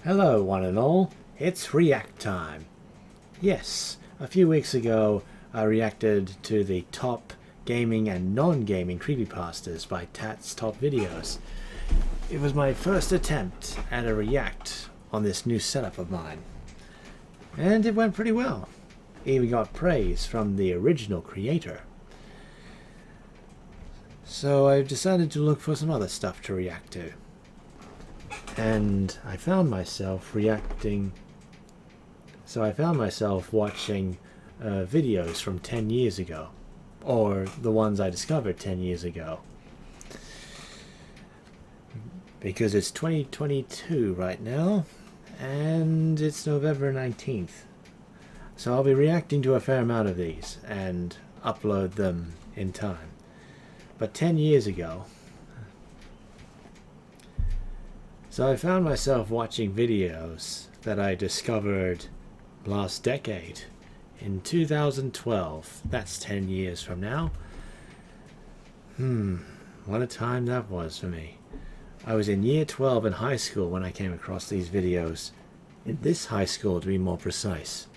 Hello one and all, it's React time. Yes, a few weeks ago I reacted to the top gaming and non-gaming creepypastas by Tat's Top Videos. It was my first attempt at a react on this new setup of mine. And it went pretty well. Even got praise from the original creator. So I decided to look for some other stuff to react to. And I found myself watching videos from 10 years ago. Or the ones I discovered 10 years ago. Because it's 2022 right now, and it's November 19th. So I'll be reacting to a fair amount of these, and upload them in time. But 10 years ago... So I found myself watching videos that I discovered last decade, in 2012. That's 10 years from now. What a time that was for me. I was in year 12 in high school when I came across these videos. In this high school, to be more precise.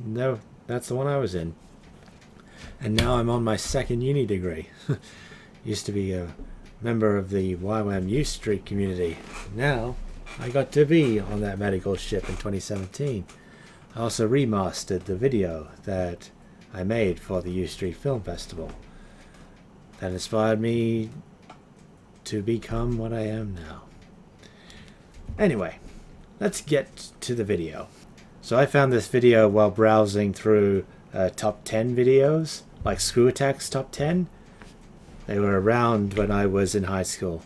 No, that's the one I was in. And now I'm on my second uni degree. Used to be a member of the YWAM U Street community. Now, I got to be on that medical ship in 2017. I also remastered the video that I made for the U Street Film Festival. That inspired me to become what I am now. Anyway, let's get to the video. So I found this video while browsing through top 10 videos, like Screw Attack's top 10. They were around when I was in high school,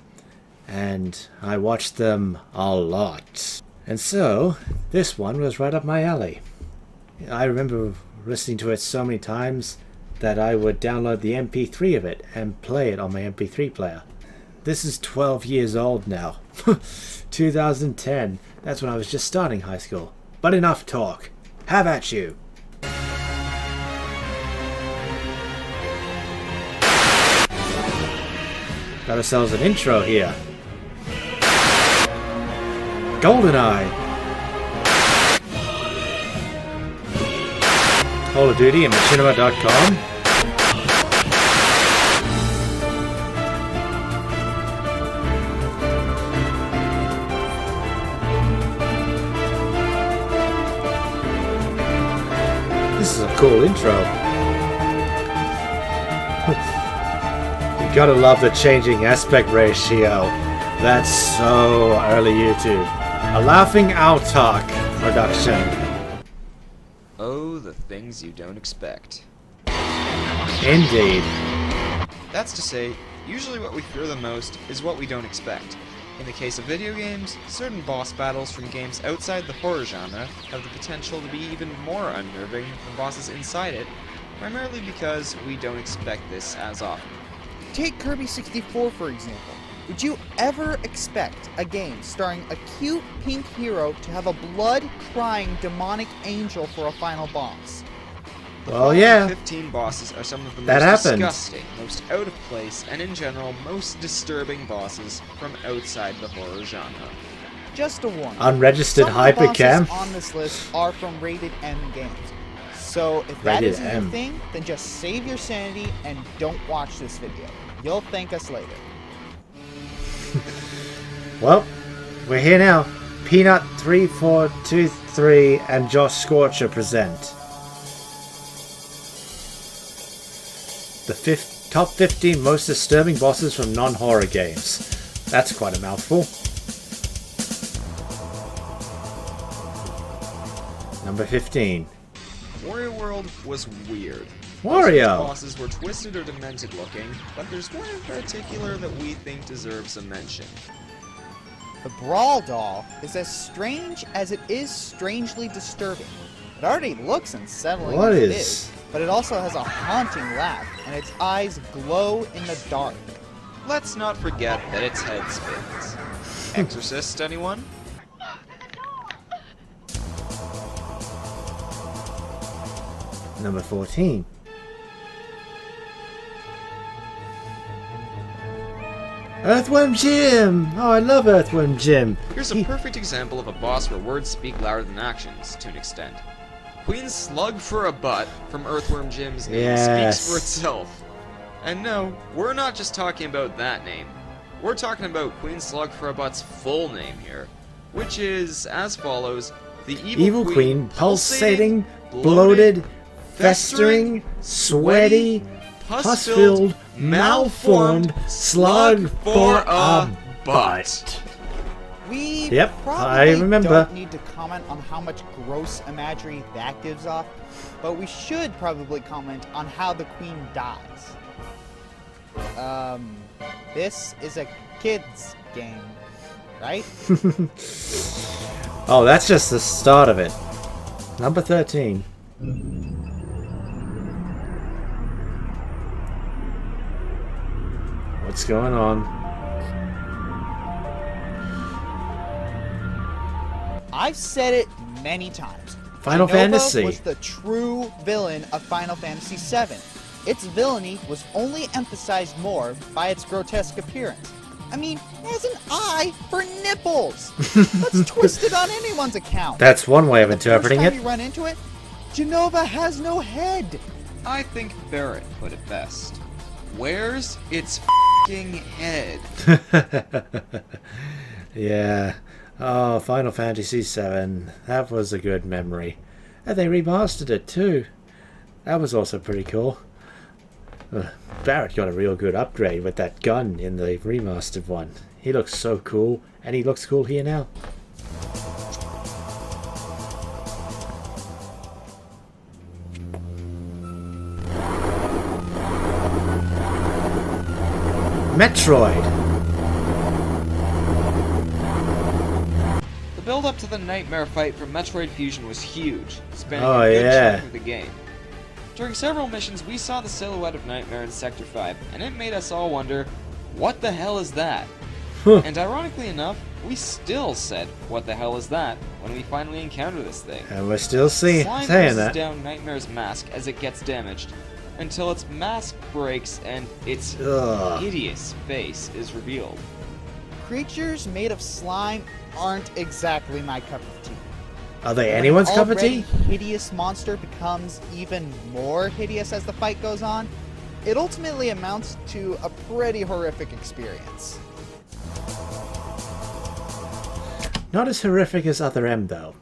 and I watched them a lot. And so, this one was right up my alley. I remember listening to it so many times that I would download the MP3 of it and play it on my MP3 player. This is 12 years old now. 2010. That's when I was just starting high school. But enough talk. Have at you. Got ourselves an intro here. GoldenEye. Call of Duty and Machinima.com. This is a cool intro. You gotta love the changing aspect ratio. That's so early YouTube. A Laughing Autarch production. Oh, the things you don't expect. Indeed. That's to say, usually what we fear the most is what we don't expect. In the case of video games, certain boss battles from games outside the horror genre have the potential to be even more unnerving than bosses inside it, primarily because we don't expect this as often. Take Kirby 64 for example. Would you ever expect a game starring a cute pink hero to have a blood-crying demonic angel for a final boss? The well, yeah. 15 bosses are some of the that most happened. disgusting, most out of place, and in general, most disturbing bosses from outside the horror genre. Just a warning. Unregistered hypercam. Some of the bosses on this list are from Rated M games. So if that isn't your thing, then just save your sanity and don't watch this video. You'll thank us later. Well, we're here now. Peanut3423 and JoshScorcher present the top 15 most disturbing bosses from non-horror games. That's quite a mouthful. Number 15. Wario World was weird. Wario! Most bosses were twisted or demented looking, but there's one in particular that we think deserves a mention. The Brawl doll is as strange as it is strangely disturbing. It already looks unsettling as it is, but it also has a haunting laugh, and its eyes glow in the dark. Let's not forget that its head spins. Exorcist, anyone? Number 14. Earthworm Jim! Oh, I love Earthworm Jim. Here's a perfect example of a boss where words speak louder than actions, to an extent. Queen Slug for a Butt from Earthworm Jim's name speaks for itself. And no, we're not just talking about that name. We're talking about Queen Slug for a Butt's full name here, which is as follows: the evil queen, pulsating, bloated, festering, sweaty, pus-filled, malformed slug for a butt. We Yep, probably I remember. don't need to comment on how much gross imagery that gives off, but we should probably comment on how the queen dies. This is a kid's game, right? Oh, that's just the start of it. Number 13. What's going on? I've said it many times. Final Genova Fantasy was the true villain of Final Fantasy VII. Its villainy was only emphasized more by its grotesque appearance. I mean, it has an eye for nipples. That's twisted on anyone's account. That's one way of interpreting First time it. you run into it, Genova has no head. I think Barrett put it best. Where's its f***ing head? Yeah. Oh, Final Fantasy VII. That was a good memory. And they remastered it too. That was also pretty cool. Barrett got a real good upgrade with that gun in the remastered one. He looks so cool, and he looks cool here now. Metroid! The build-up to the Nightmare fight from Metroid Fusion was huge, spanning Oh, a good yeah. chunk of the game. During several missions, we saw the silhouette of Nightmare in Sector 5, and it made us all wonder, what the hell is that? And ironically enough, we still said, what the hell is that, when we finally encounter this thing. And we're still saying presses that. down Nightmare's mask as it gets damaged, until its mask breaks and its hideous face is revealed. Creatures made of slime aren't exactly my cup of tea. Are they anyone's cup of tea? When an already hideous monster becomes even more hideous as the fight goes on, it ultimately amounts to a pretty horrific experience. Not as horrific as Other M, though.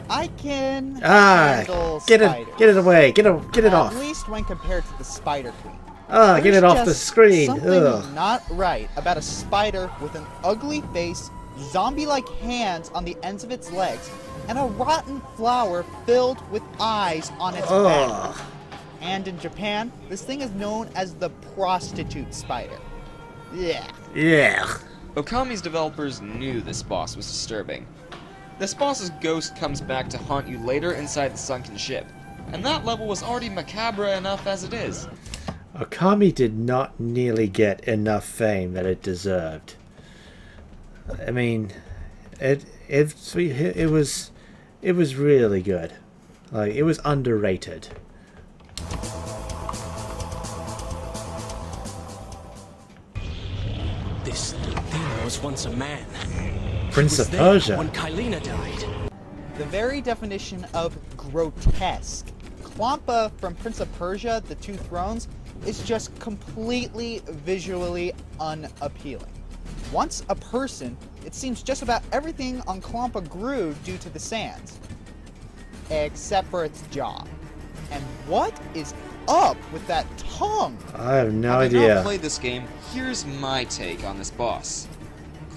I can handle get spiders. it away, get it off. At least when compared to the Spider Queen. Get it off the There's screen. something Ugh. not right about a spider with an ugly face, zombie-like hands on the ends of its legs, and a rotten flower filled with eyes on its back. And in Japan, this thing is known as the prostitute spider. Yeah. Yeah. Okami's developers knew this boss was disturbing. This boss's ghost comes back to haunt you later inside the sunken ship, and that level was already macabre enough as it is. Okami did not nearly get enough fame that it deserved. I mean, it was really good. Like, it was underrated. This thing was once a man. Prince of There Persia. when Kylena died. The very definition of grotesque. Klompa from Prince of Persia, The Two Thrones, is just completely visually unappealing. Once a person, it seems just about everything on Klompa grew due to the sands. Except for its jaw. And what is up with that tongue? I have no Having idea. not played this game, here's my take on this boss.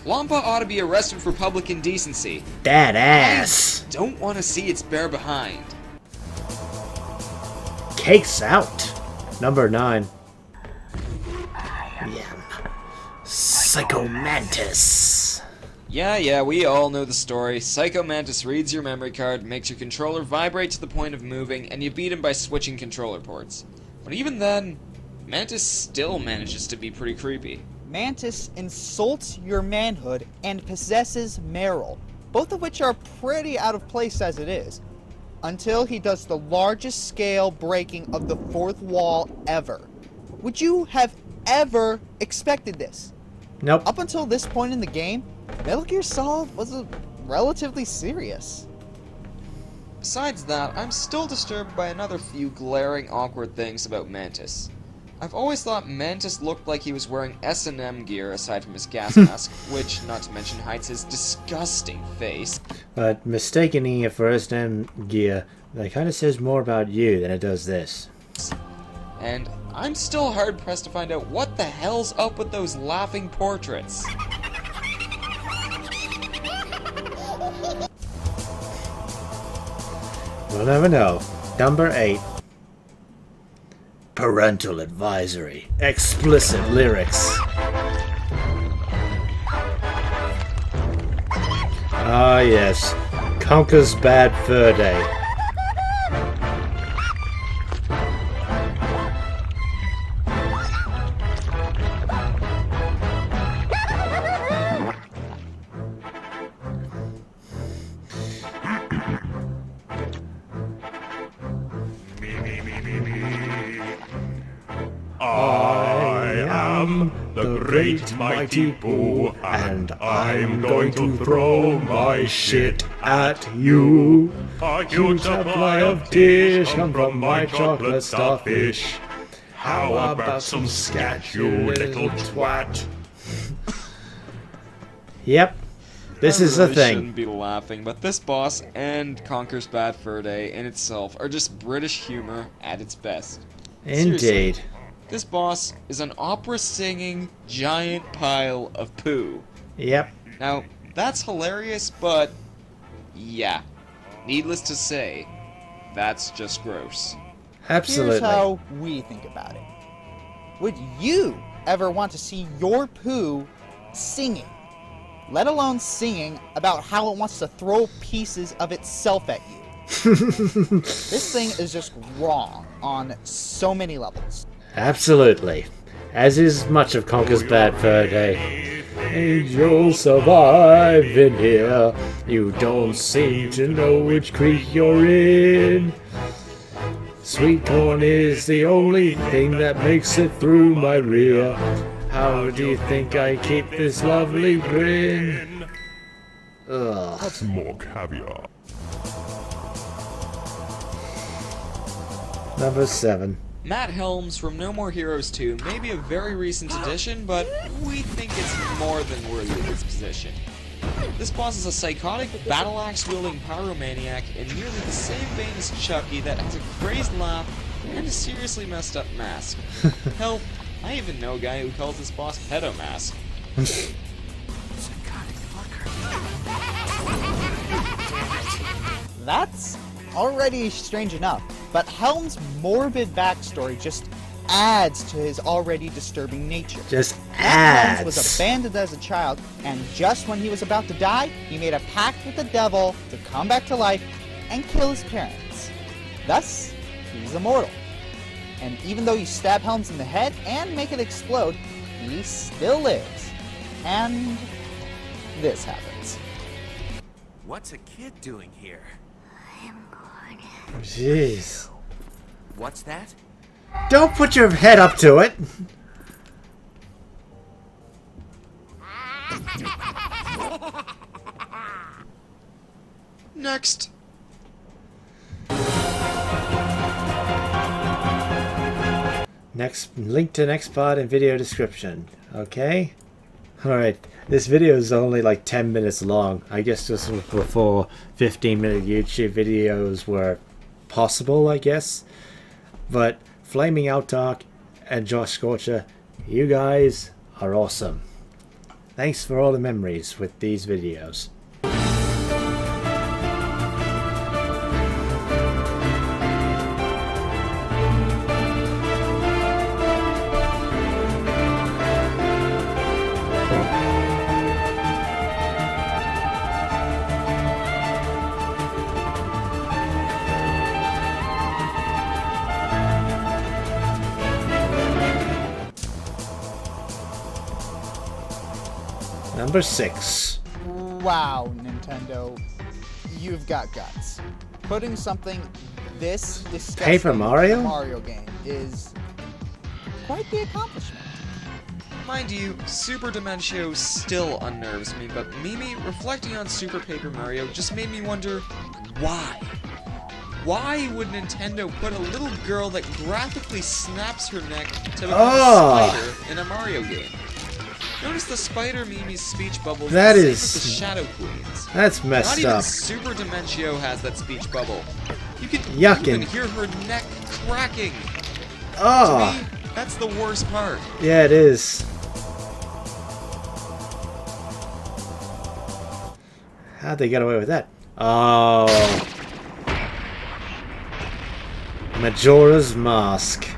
Klompa ought to be arrested for public indecency. That ass. I don't want to see its bare behind. Cakes out. Number 9. Yeah. Psycho Mantis. Yeah, we all know the story. Psycho Mantis reads your memory card, makes your controller vibrate to the point of moving, and you beat him by switching controller ports. But even then, Mantis still manages to be pretty creepy. Mantis insults your manhood and possesses Meryl, both of which are pretty out of place as it is, until he does the largest scale breaking of the fourth wall ever. Would you have ever expected this? Nope. Up until this point in the game, Metal Gear Solid was relatively serious. Besides that, I'm still disturbed by another few glaring awkward things about Mantis. I've always thought Mantis looked like he was wearing S&M gear aside from his gas mask, which, not to mention, hides his disgusting face. But mistaking it for S&M gear, that kind of says more about you than it does this. And I'm still hard-pressed to find out what the hell's up with those laughing portraits. We'll never know. Number 8. Parental advisory. Explicit lyrics. Ah yes. Conker's Bad Fur Day. I am the great mighty Pooh, and I'm going to throw my shit at you. A huge supply of dish come from my chocolate starfish. How about some scat, you little twat? Yep. This is the I thing. shouldn't be laughing, but this boss and Conker's Bad Fur Day in itself are just British humor at its best. Indeed. Seriously, this boss is an opera-singing giant pile of poo. Yep. Now, that's hilarious, but yeah, needless to say, that's just gross. Absolutely. Here's how we think about it. Would you ever want to see your poo singing? Let alone singing about how it wants to throw pieces of itself at you. This thing is just wrong on so many levels. Absolutely. As is much of Conker's Bad Fur Day. You'll survive in here. You don't seem to know which creek you're in. Sweet corn is the only thing that makes it through my rear. How do you think I keep this lovely grin? Ugh. That's more caviar. Number 7. Matt Helms from No More Heroes 2 may be a very recent addition, but we think it's more than worthy of its position. This boss is a psychotic, battle-axe-wielding pyromaniac in nearly the same vein as Chucky that has a crazed laugh and a seriously messed up mask. Hell, I even know a guy who calls this boss Pedo Mask. That's already strange enough, but Helm's morbid backstory just adds to his already disturbing nature. Just Helms adds. was abandoned as a child, and just when he was about to die, he made a pact with the devil to come back to life and kill his parents. Thus, he's immortal. And even though you stab Helms in the head and make it explode, he still lives. And this happens. What's a kid doing here? Jeez. What's that? Don't put your head up to it. Next. Next link to next part in video description. Okay? Alright, this video is only like 10 minutes long. I guess this was before 15-minute YouTube videos were possible, I guess. But Flaming Autarch and JoshScorcher, you guys are awesome. Thanks for all the memories with these videos. Number 6. Wow, Nintendo, you've got guts. Putting something this disgusting Paper Mario? in a Mario game is quite the accomplishment. Mind you, Super Dimentio still unnerves me, but Mimi reflecting on Super Paper Mario just made me wonder, why? Why would Nintendo put a little girl that graphically snaps her neck to become a spider in a Mario game? Notice the spider Mimi's speech bubble that is is the Shadow Queens. That's messed Not even up. Super Dimentio has that speech bubble. You can Yuckin'. even hear her neck cracking. Oh, To me, that's the worst part. yeah, it is. How'd they get away with that? Oh. Majora's Mask.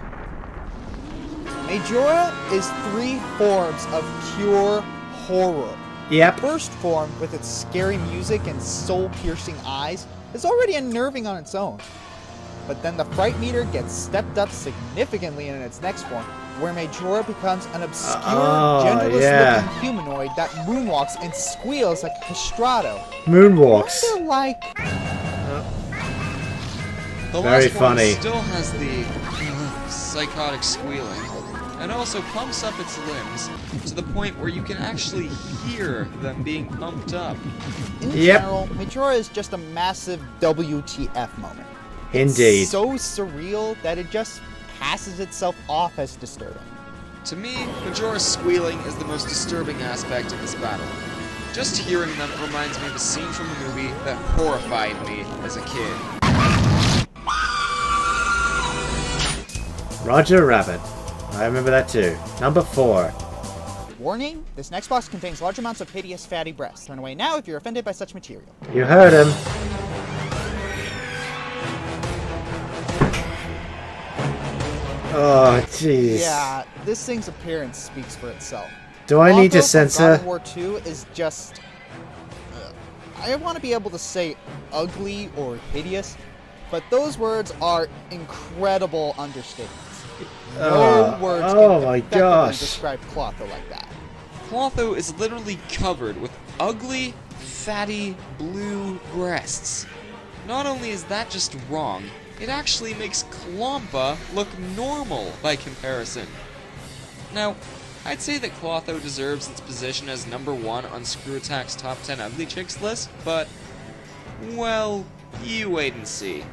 Majora is 3 forms of pure horror. Yep. First form, with its scary music and soul-piercing eyes, is already unnerving on its own. But then the fright meter gets stepped up significantly in its next form, where Majora becomes an obscure, genderless-looking humanoid that moonwalks and squeals like a castrato. Moonwalks. They're like... The Very last one funny. still has the psychotic squealing, and also pumps up its limbs to the point where you can actually hear them being pumped up. In general, Majora is just a massive WTF moment. Indeed. It's so surreal that it just passes itself off as disturbing. To me, Majora's squealing is the most disturbing aspect of this battle. Just hearing them reminds me of a scene from a movie that horrified me as a kid. Roger Rabbit. I remember that too. Number 4. Warning, this next box contains large amounts of hideous fatty breasts. Turn away now if you're offended by such material. You heard him. Oh, jeez. Yeah, this thing's appearance speaks for itself. Do I need to Clotho from censor? God of War 2 is just... I want to be able to say ugly or hideous, but those words are incredible understatements. No words can my effectively gosh. describe Clotho like that. Clotho is literally covered with ugly, fatty, blue breasts. Not only is that just wrong, it actually makes Clompa look normal by comparison. Now, I'd say that Clotho deserves its position as number 1 on Screw Attack's top 10 ugly chicks list, but, well, you wait and see.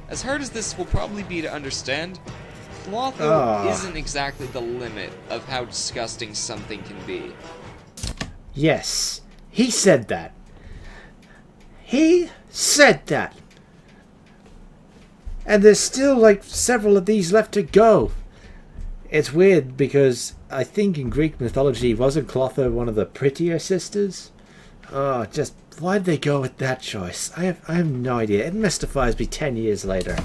As hard as this will probably be to understand, Clotho isn't exactly the limit of how disgusting something can be. Yes, he said that. He said that. And there's still like several of these left to go. It's weird because I think in Greek mythology wasn't Clotho one of the prettier sisters? Oh, just why did they go with that choice? I have no idea. It mystifies me 10 years later.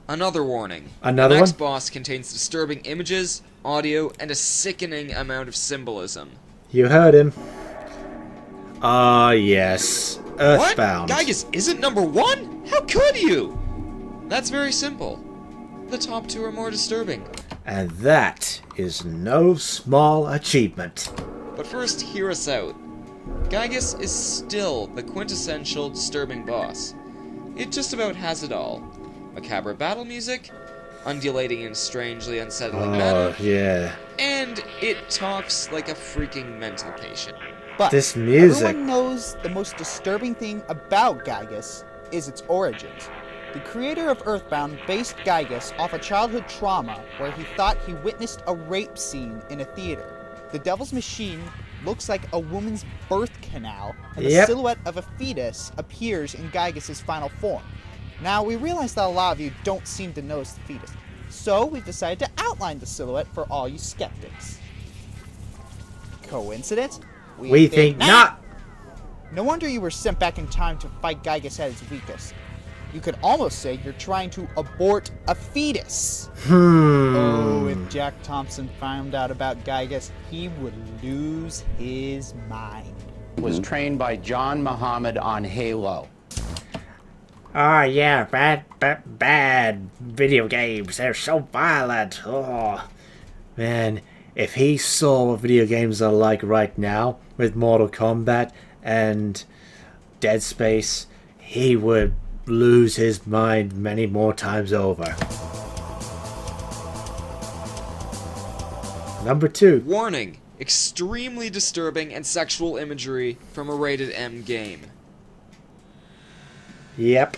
Another warning. Another the next one? boss contains disturbing images, audio, and a sickening amount of symbolism. You heard him. Ah, yes. Earthbound. What? Gygus isn't number 1? How could you? That's very simple. The top 2 are more disturbing. And that is no small achievement. But first, hear us out. Gygus is still the quintessential disturbing boss. It just about has it all. Macabre battle music, undulating in a strangely unsettling manner, yeah. and it talks like a freaking mental patient. But This music. everyone knows the most disturbing thing about Gygus is its origins. The creator of Earthbound based Gygus off a childhood trauma where he thought he witnessed a rape scene in a theater. The Devil's Machine looks like a woman's birth canal, and the silhouette of a fetus appears in Gygus' final form. Now, we realize that a lot of you don't seem to notice the fetus, so we've decided to outline the silhouette for all you skeptics. Coincidence? We think not. No wonder you were sent back in time to fight Gygus at his weakest. You could almost say you're trying to abort a fetus. Oh, if Jack Thompson found out about Gygus, he would lose his mind. Was trained by John Muhammad on Halo. Oh yeah, bad video games. They're so violent. Oh, man, if he saw what video games are like right now with Mortal Kombat and Dead Space, he would lose his mind many more times over. Number 2. Warning! Extremely disturbing and sexual imagery from a rated M game. Yep.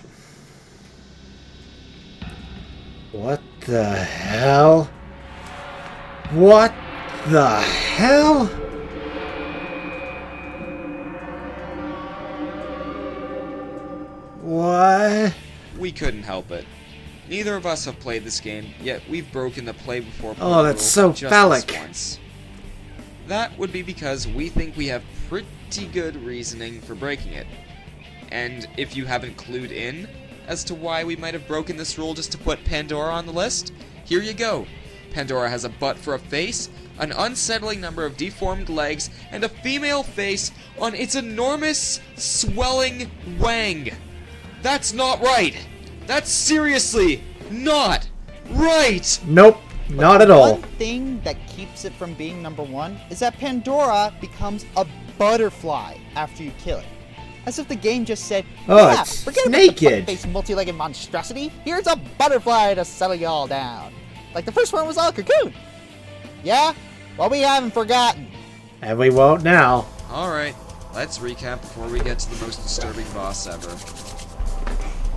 What the hell? What the hell? What? We couldn't help it. Neither of us have played this game, yet we've broken the play before Oh, that's so just phallic. this once. That would be because we think we have pretty good reasoning for breaking it. And if you haven't clued in as to why we might have broken this rule just to put Pandora on the list, here you go. Pandora has a butt for a face, an unsettling number of deformed legs, and a female face on its enormous, swelling wang. That's not right. That's seriously not right. Nope, not at all. One thing that keeps it from being number 1 is that Pandora becomes a butterfly after you kill it. As if the game just said, Oh, yeah, it's forget about naked. the butt-faced multi-legged monstrosity. Here's a butterfly to settle you all down. Like the first one was all cocoon. Yeah? Well, we haven't forgotten. And we won't now. Alright, let's recap before we get to the most disturbing boss ever.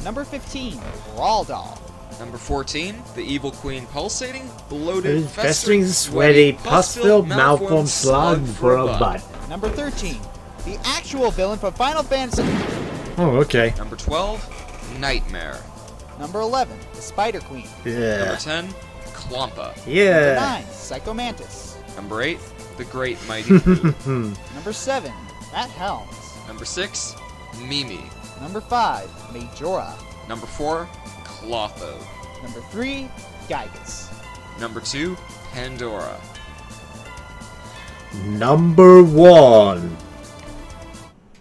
Number 15, Brawl Doll. Number 14, the evil queen pulsating, bloated, Festering, sweaty, pus-filled, malformed slug for a butt. Number 13, the actual villain from Final Fantasy. Oh, okay. Number 12, Nightmare. Number 11, the Spider Queen. Number Yeah. 10, Klompa. Number Yeah. 9, Psycho Mantis. Number 8, the Great Mighty Pooh. Number 7, Matt Helms. Number 6, Mimi. Number 5, Majora. Number 4, Clotho. Number 3, Gygus. Number 2, Pandora. Number 1.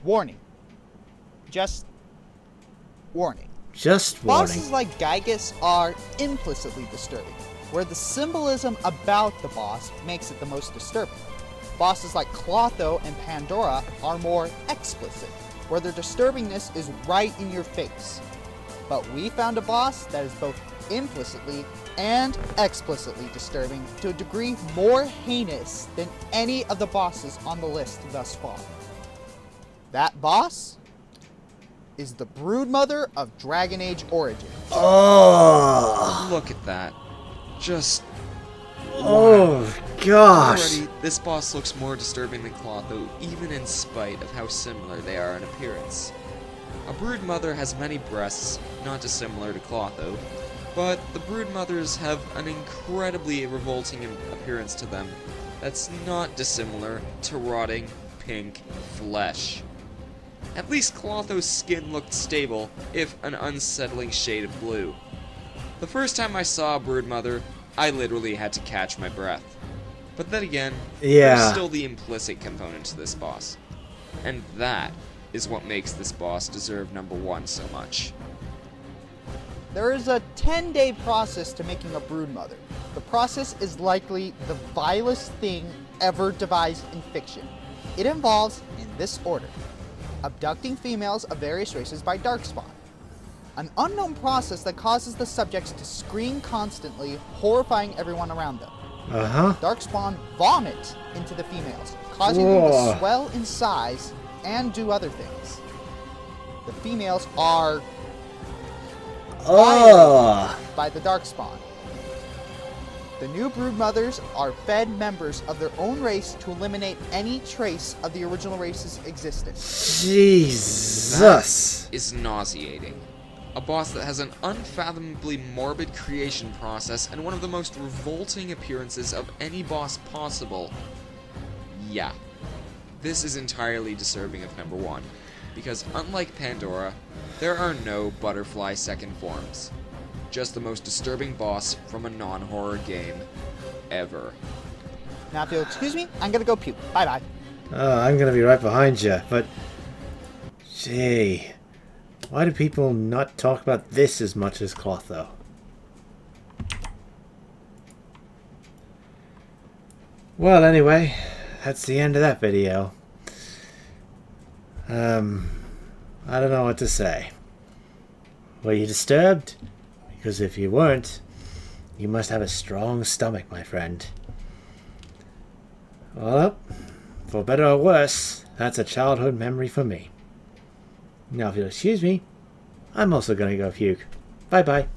Warning. Just warning. Just warning. Bosses like Gygus are implicitly disturbing, where the symbolism about the boss makes it the most disturbing. Bosses like Clotho and Pandora are more explicit, where their disturbingness is right in your face. But we found a boss that is both implicitly and explicitly disturbing to a degree more heinous than any of the bosses on the list thus far. That boss is the broodmother of Dragon Age Origins. Oh. Look at that. Just Oh, gosh. already, this boss looks more disturbing than Clotho, even in spite of how similar they are in appearance. A broodmother has many breasts, not dissimilar to Clotho, but the broodmothers have an incredibly revolting appearance to them that's not dissimilar to rotting pink flesh. At least Clotho's skin looked stable, if an unsettling shade of blue. The first time I saw a broodmother, I literally had to catch my breath. But then again, there's still the implicit component to this boss. And that is what makes this boss deserve number 1 so much. There is a 10-day process to making a broodmother. The process is likely the vilest thing ever devised in fiction. It involves, in this order, abducting females of various races by darkspawn. An unknown process that causes the subjects to scream constantly, horrifying everyone around them. Darkspawn vomit into the females, causing them to swell in size and do other things. The females are violated by the darkspawn. The new broodmothers are fed members of their own race to eliminate any trace of the original race's existence. Jesus. That is nauseating. A boss that has an unfathomably morbid creation process and one of the most revolting appearances of any boss possible. Yeah. This is entirely deserving of number 1, because unlike Pandora, there are no butterfly second forms. Just the most disturbing boss from a non-horror game ever. Now if you'll excuse me, I'm gonna go puke. Bye-bye. I'm gonna be right behind you, but... Gee... Why do people not talk about this as much as Clotho? Well, anyway, that's the end of that video. I don't know what to say. Were you disturbed? Because if you weren't, you must have a strong stomach, my friend. Well, for better or worse, that's a childhood memory for me. Now, if you'll excuse me, I'm also going to go puke. Bye-bye.